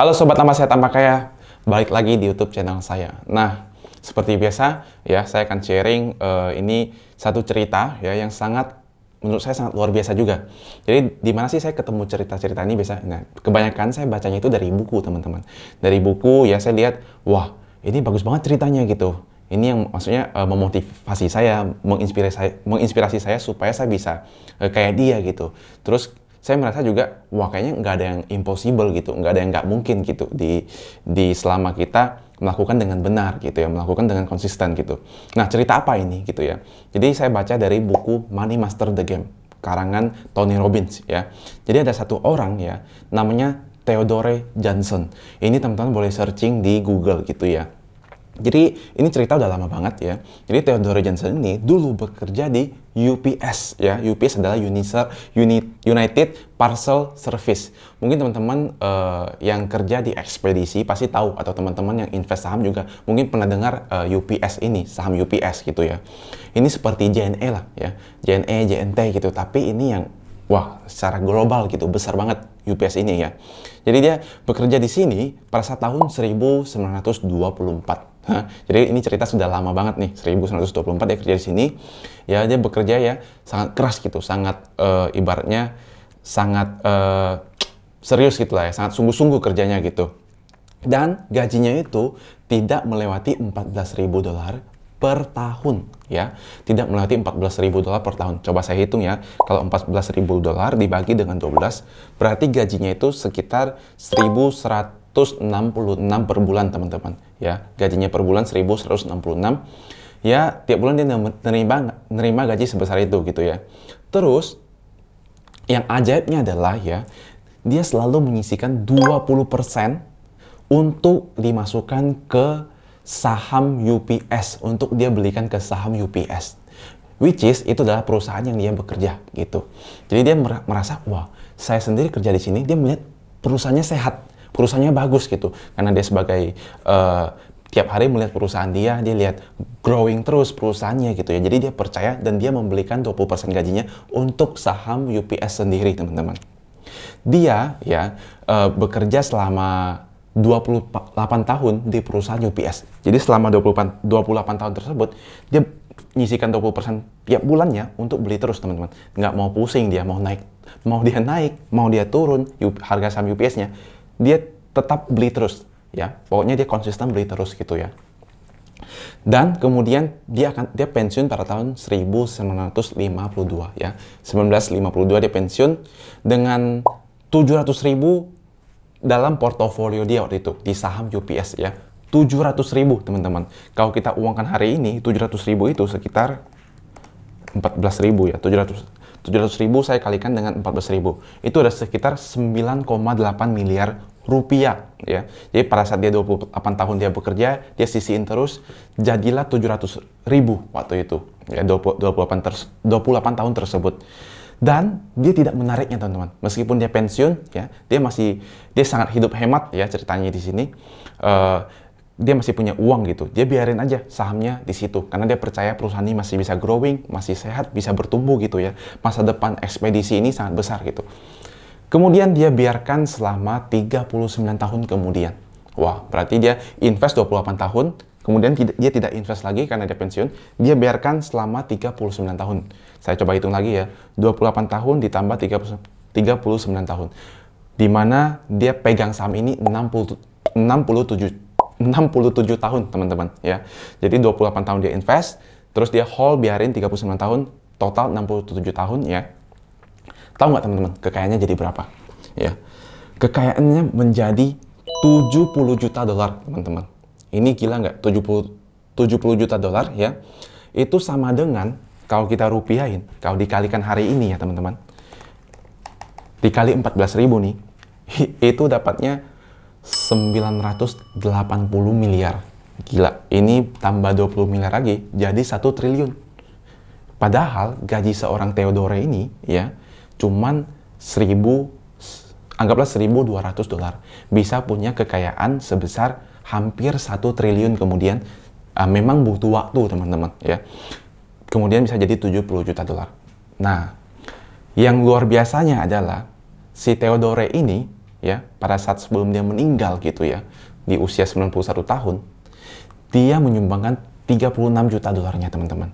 Halo Sobat Tambah Sehat Tambah Kaya, balik lagi di YouTube channel saya. Nah, seperti biasa ya, saya akan sharing ini satu cerita ya yang menurut saya sangat luar biasa juga. Jadi di mana sih saya ketemu cerita-cerita ini biasa? Nah, kebanyakan saya bacanya itu dari buku, teman-teman. Dari buku ya saya lihat, wah, ini bagus banget ceritanya gitu. Ini yang maksudnya memotivasi saya, menginspirasi saya supaya saya bisa kayak dia gitu. Terus saya merasa juga, wah kayaknya nggak ada yang impossible gitu, nggak ada yang nggak mungkin gitu di selama kita melakukan dengan benar gitu ya, melakukan dengan konsisten gitu. Nah, cerita apa ini gitu ya? Jadi saya baca dari buku Money Master the Game, karangan Tony Robbins ya. Jadi ada satu orang ya, namanya Theodore Johnson. Ini teman-teman boleh searching di Google gitu ya. Jadi ini cerita udah lama banget ya. Jadi Theodore Johnson ini dulu bekerja di UPS ya. UPS adalah United Parcel Service. Mungkin teman-teman yang kerja di ekspedisi pasti tahu, atau teman-teman yang invest saham juga mungkin pernah dengar UPS ini, saham UPS gitu ya. Ini seperti JNE lah ya. JNE, JNT gitu. Tapi ini yang wah, secara global gitu, besar banget UPS ini ya. Jadi dia bekerja di sini pada saat tahun 1924. Jadi ini cerita sudah lama banget nih, 1924 dia kerja di sini. Ya dia bekerja ya sangat keras gitu, sangat ibaratnya sangat serius gitu lah ya, sangat sungguh-sungguh kerjanya gitu. Dan gajinya itu tidak melewati $14.000 per tahun ya, tidak melewati $14.000 per tahun. Coba saya hitung ya, kalau $14.000 dibagi dengan 12 berarti gajinya itu sekitar 1.166 per bulan, teman-teman ya. Gajinya per bulan 1.166 ya, tiap bulan dia nerima gaji sebesar itu gitu ya. Terus yang ajaibnya adalah ya, dia selalu menyisihkan 20% untuk dimasukkan ke saham UPS, untuk dia belikan ke saham UPS, which is itu adalah perusahaan yang dia bekerja gitu. Jadi dia merasa, wah, saya sendiri kerja di sini, dia melihat perusahaannya sehat, perusahaannya bagus gitu, karena dia sebagai tiap hari melihat perusahaan dia lihat growing terus perusahaannya gitu ya. Jadi dia percaya dan dia membelikan 20% gajinya untuk saham UPS sendiri, teman-teman. Dia ya bekerja selama 28 tahun di perusahaan UPS. Jadi selama 28 tahun tersebut, dia nyisikan 20% tiap bulannya untuk beli terus, teman-teman. Nggak mau pusing dia, mau dia naik, mau dia turun harga saham UPS-nya, dia tetap beli terus ya. Pokoknya dia konsisten beli terus gitu ya. Dan kemudian dia pensiun pada tahun 1952 ya. 1952 dia pensiun dengan 700.000 dalam portofolio dia waktu itu di saham UPS ya. 700.000, teman-teman. Kalau kita uangkan hari ini, 700.000 itu sekitar 14.000 ya. 700.000 saya kalikan dengan 14.000. Itu ada sekitar 9,8 miliar rupiah ya. Jadi pada saat dia 28 tahun dia bekerja, dia sisihin terus, jadilah 700.000 waktu itu ya, 28 tahun tersebut. Dan dia tidak menariknya, teman-teman. Meskipun dia pensiun ya, dia sangat hidup hemat ya ceritanya di sini. Dia masih punya uang gitu. Dia biarin aja sahamnya di situ karena dia percaya perusahaan ini masih bisa growing, masih sehat, bisa bertumbuh gitu ya. Masa depan ekspedisi ini sangat besar gitu. Kemudian dia biarkan selama 39 tahun kemudian. Wah, berarti dia invest 28 tahun, kemudian dia tidak invest lagi karena dia pensiun. Dia biarkan selama 39 tahun. Saya coba hitung lagi ya. 28 tahun ditambah 39 tahun. Di mana dia pegang saham ini 67 tahun, teman-teman ya. Jadi 28 tahun dia invest, terus dia hold biarin 39 tahun, total 67 tahun ya. Tahu nggak, teman-teman, kekayaannya jadi berapa? Ya. Kekayaannya menjadi 70 juta dolar, teman-teman. Ini gila nggak? 70 juta dolar ya. Itu sama dengan, kalau kita rupiahin, kalau dikalikan hari ini ya, teman-teman. Dikali 14.000 nih, itu dapatnya 980 miliar. Gila, ini tambah 20 miliar lagi, jadi 1 triliun. Padahal gaji seorang Theodore ini ya, cuman anggaplah 1.200 dolar. Bisa punya kekayaan sebesar hampir 1 triliun kemudian. Memang butuh waktu, teman-teman ya. Kemudian bisa jadi 70 juta dolar. Nah, yang luar biasanya adalah si Theodore ini ya, pada saat sebelum dia meninggal gitu ya, di usia 91 tahun, dia menyumbangkan 36 juta dolarnya, teman-teman.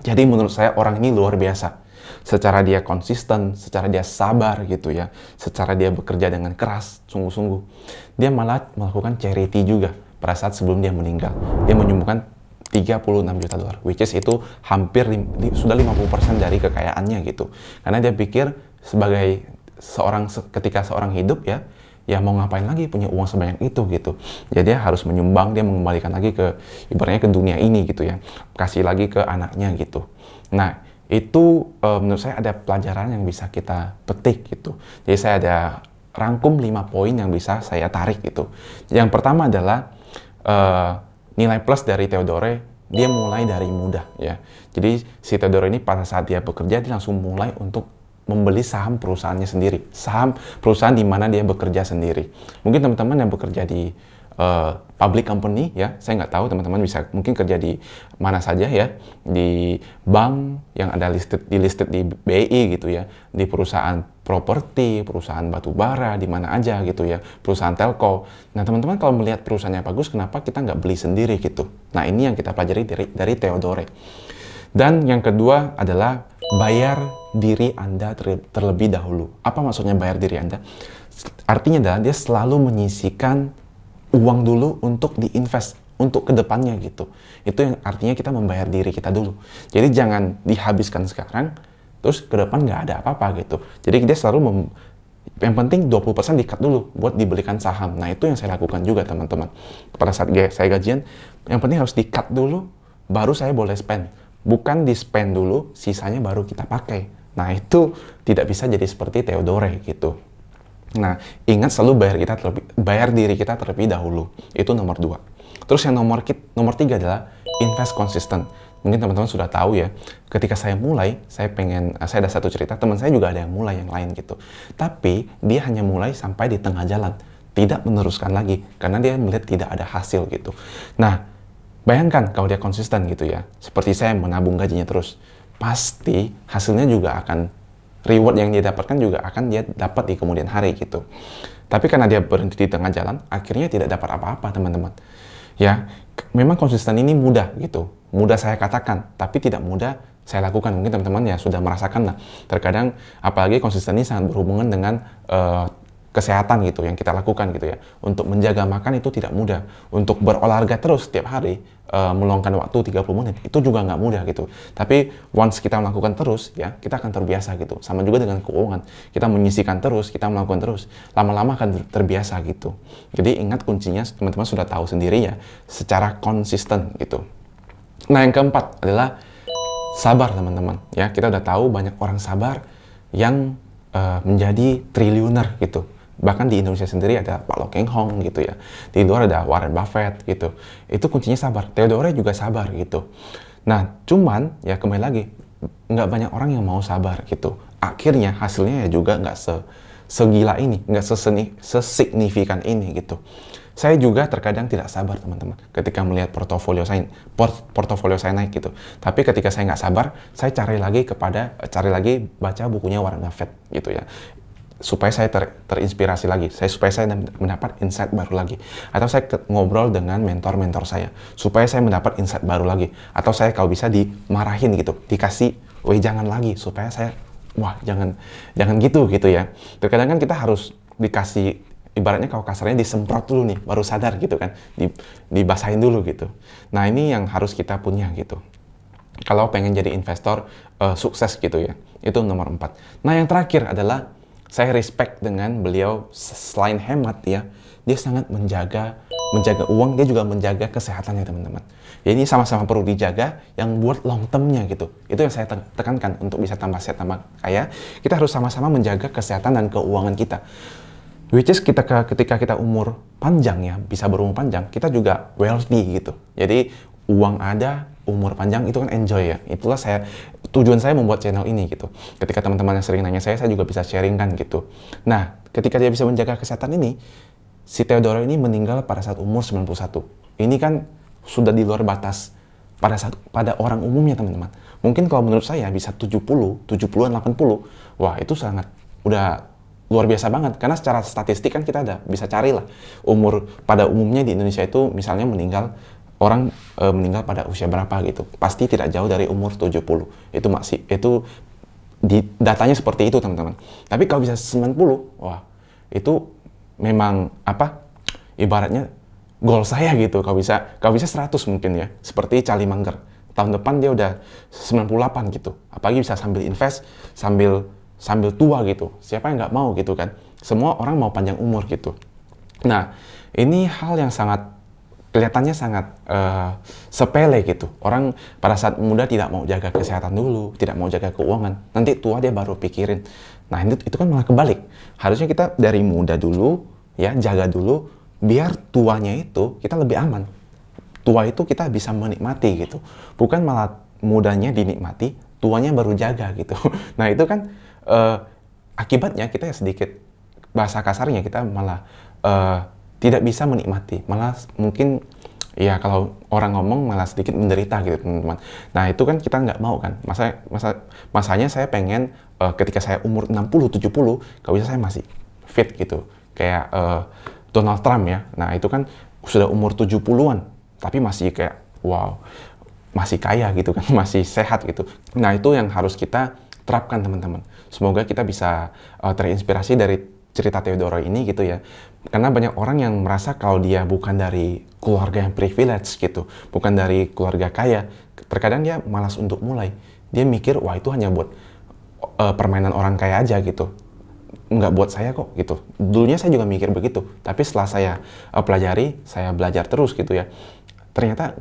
Jadi menurut saya orang ini luar biasa. Secara dia konsisten, secara dia sabar gitu ya, secara dia bekerja dengan keras, sungguh-sungguh. Dia malah melakukan charity juga pada saat sebelum dia meninggal. Dia menyumbangkan 36 juta dolar, which is itu hampir sudah 50% dari kekayaannya gitu. Karena dia pikir sebagai ketika seorang hidup ya mau ngapain lagi punya uang sebanyak itu gitu. Jadi dia harus menyumbang, dia mengembalikan lagi ke ibaratnya ke dunia ini gitu ya, kasih lagi ke anaknya gitu. Nah itu menurut saya ada pelajaran yang bisa kita petik gitu. Jadi saya ada rangkum 5 poin yang bisa saya tarik gitu. Yang pertama adalah nilai plus dari Theodore, dia mulai dari muda ya. Jadi si Theodore ini pada saat dia bekerja, dia langsung mulai untuk membeli saham perusahaannya sendiri, saham perusahaan di mana dia bekerja sendiri. Mungkin teman-teman yang bekerja di public company ya, saya nggak tahu teman-teman bisa mungkin kerja di mana saja ya, di bank yang ada listed di BI gitu ya, di perusahaan properti, perusahaan batu bara, di mana aja gitu ya, perusahaan telco. Nah teman-teman kalau melihat perusahaannya bagus, kenapa kita nggak beli sendiri gitu? Nah ini yang kita pelajari dari Theodore. Dan yang kedua adalah bayar diri Anda terlebih dahulu. Apa maksudnya bayar diri Anda? Artinya adalah dia selalu menyisihkan uang dulu untuk diinvest, untuk kedepannya gitu. Itu yang artinya kita membayar diri kita dulu. Jadi jangan dihabiskan sekarang, terus ke depan nggak ada apa-apa gitu. Jadi dia selalu yang penting 20% di-cut dulu buat dibelikan saham. Nah itu yang saya lakukan juga teman-teman. Pada saat saya gajian, yang penting harus di-cut dulu, baru saya boleh spend. Bukan di-spend dulu, sisanya baru kita pakai. Nah, itu tidak bisa jadi seperti Theodore gitu. Nah, ingat selalu bayar diri kita terlebih dahulu. Itu nomor 2. Terus yang nomor 3 adalah invest konsisten. Mungkin teman-teman sudah tahu ya, ketika saya mulai, saya ada satu cerita, teman saya juga ada yang mulai yang lain gitu. Tapi, dia hanya mulai sampai di tengah jalan. Tidak meneruskan lagi, karena dia melihat tidak ada hasil gitu. Nah, bayangkan kalau dia konsisten gitu ya, seperti saya menabung gajinya terus, pasti hasilnya juga akan, reward yang dia dapatkan juga akan dia dapat di kemudian hari gitu. Tapi karena dia berhenti di tengah jalan, akhirnya tidak dapat apa-apa teman-teman. Ya, memang konsisten ini mudah gitu, mudah saya katakan, tapi tidak mudah saya lakukan. Mungkin teman-teman ya sudah merasakan lah. Terkadang apalagi konsisten ini sangat berhubungan dengan kesehatan gitu yang kita lakukan gitu ya. Untuk menjaga makan itu tidak mudah. Untuk berolahraga terus setiap hari, meluangkan waktu 30 menit, itu juga nggak mudah gitu. Tapi once kita melakukan terus ya, kita akan terbiasa gitu. Sama juga dengan keuangan. Kita menyisihkan terus, kita melakukan terus. Lama-lama akan terbiasa gitu. Jadi ingat kuncinya, teman-teman sudah tahu sendiri ya, secara konsisten gitu. Nah yang keempat adalah sabar teman-teman. Ya, kita udah tahu banyak orang sabar yang menjadi triliuner gitu. Bahkan di Indonesia sendiri ada Pak Lo Keng Hong gitu ya. Di luar ada Warren Buffett gitu. Itu kuncinya sabar. Theodore juga sabar gitu. Nah, cuman ya kembali lagi, nggak banyak orang yang mau sabar gitu. Akhirnya hasilnya ya juga nggak segila ini, nggak sesignifikan ini gitu. Saya juga terkadang tidak sabar teman-teman ketika melihat portofolio saya naik gitu. Tapi ketika saya nggak sabar, saya cari lagi baca bukunya Warren Buffett gitu ya. Supaya saya terinspirasi lagi, supaya saya mendapat insight baru lagi. Atau saya ngobrol dengan mentor-mentor saya, supaya saya mendapat insight baru lagi. Atau saya kalau bisa dimarahin gitu, dikasih, jangan lagi, supaya saya, jangan gitu ya. Terkadang kan kita harus dikasih, ibaratnya kalau kasarnya disemprot dulu nih, baru sadar gitu kan, dibasahin dulu gitu. Nah ini yang harus kita punya gitu. Kalau pengen jadi investor sukses gitu ya, itu nomor 4. Nah yang terakhir adalah, saya respect dengan beliau, selain hemat ya, dia sangat menjaga uang, dia juga menjaga kesehatannya teman-teman. Jadi ini sama-sama perlu dijaga, yang buat long term-nya gitu. Itu yang saya tekankan untuk bisa tambah sehat, tambah kaya, kita harus sama-sama menjaga kesehatan dan keuangan kita. Which is ketika kita umur panjang ya, bisa berumur panjang, kita juga wealthy gitu. Jadi uang ada, umur panjang, itu kan enjoy ya. Itulah tujuan saya membuat channel ini gitu. Ketika teman-teman yang sering nanya saya juga bisa sharing kan gitu. Nah, ketika dia bisa menjaga kesehatan ini, si Theodore ini meninggal pada saat umur 91. Ini kan sudah di luar batas pada orang umumnya teman-teman. Mungkin kalau menurut saya bisa 70-an, 80. Wah, itu sangat udah luar biasa banget. Karena secara statistik kan kita ada bisa cari lah umur pada umumnya di Indonesia itu misalnya orang meninggal pada usia berapa gitu. Pasti tidak jauh dari umur 70. Itu datanya seperti itu, teman-teman. Tapi kalau bisa 90, wah, itu memang ibaratnya goal saya gitu. Kalau bisa 100 mungkin ya. Seperti Charlie Munger. Tahun depan dia udah 98 gitu. Apalagi bisa sambil invest, sambil tua gitu. Siapa yang nggak mau gitu kan? Semua orang mau panjang umur gitu. Nah, ini hal yang kelihatannya sangat sepele gitu. Orang pada saat muda tidak mau jaga kesehatan dulu, tidak mau jaga keuangan. Nanti tua dia baru pikirin. Nah, itu kan malah kebalik. Harusnya kita dari muda dulu, ya, jaga dulu, biar tuanya itu kita lebih aman. Tua itu kita bisa menikmati gitu. Bukan malah mudanya dinikmati, tuanya baru jaga gitu. Nah, itu kan akibatnya kita sedikit, bahasa kasarnya kita malah tidak bisa menikmati, malah mungkin ya kalau orang ngomong malah sedikit menderita gitu, teman-teman. Nah, itu kan kita nggak mau kan. Masanya saya pengen ketika saya umur 60-70, kalau bisa saya masih fit gitu. Kayak Donald Trump ya. Nah, itu kan sudah umur 70-an, tapi masih kayak wow, masih kaya gitu kan, masih sehat gitu. Nah, itu yang harus kita terapkan, teman-teman. Semoga kita bisa terinspirasi dari cerita Theodora ini gitu ya. Karena banyak orang yang merasa kalau dia bukan dari keluarga yang privilege gitu, bukan dari keluarga kaya, terkadang dia malas untuk mulai. Dia mikir, wah itu hanya buat permainan orang kaya aja gitu. Nggak buat saya kok gitu. Dulunya saya juga mikir begitu, tapi setelah saya pelajari, saya belajar terus gitu ya. Ternyata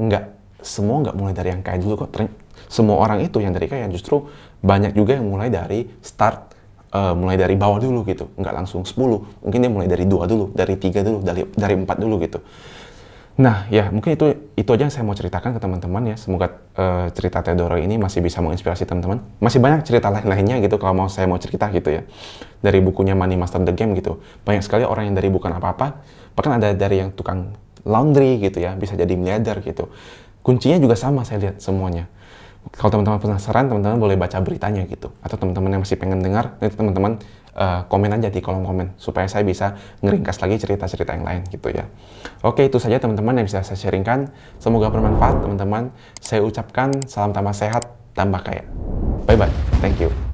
semua nggak mulai dari yang kaya dulu kok. Semua orang itu yang dari kaya justru banyak juga yang mulai dari mulai dari bawah dulu gitu, nggak langsung 10, mungkin dia mulai dari 2 dulu, dari 3 dulu, dari 4 dulu gitu. Nah ya, mungkin itu aja yang saya mau ceritakan ke teman-teman ya. Semoga cerita Theodora ini masih bisa menginspirasi teman-teman. Masih banyak cerita lain-lainnya gitu kalau saya mau cerita gitu ya. Dari bukunya Money Master the Game gitu, banyak sekali orang yang dari bukan apa-apa, bahkan ada dari yang tukang laundry gitu ya, bisa jadi miliarder gitu. Kuncinya juga sama, saya lihat semuanya. Kalau teman-teman penasaran, teman-teman boleh baca beritanya gitu. Atau teman-teman yang masih pengen dengar, nanti teman-teman komen aja di kolom komen supaya saya bisa ngeringkas lagi cerita-cerita yang lain gitu ya. Oke, itu saja teman-teman yang bisa saya sharingkan. Semoga bermanfaat teman-teman. Saya ucapkan salam tambah sehat, tambah kaya. Bye-bye. Thank you.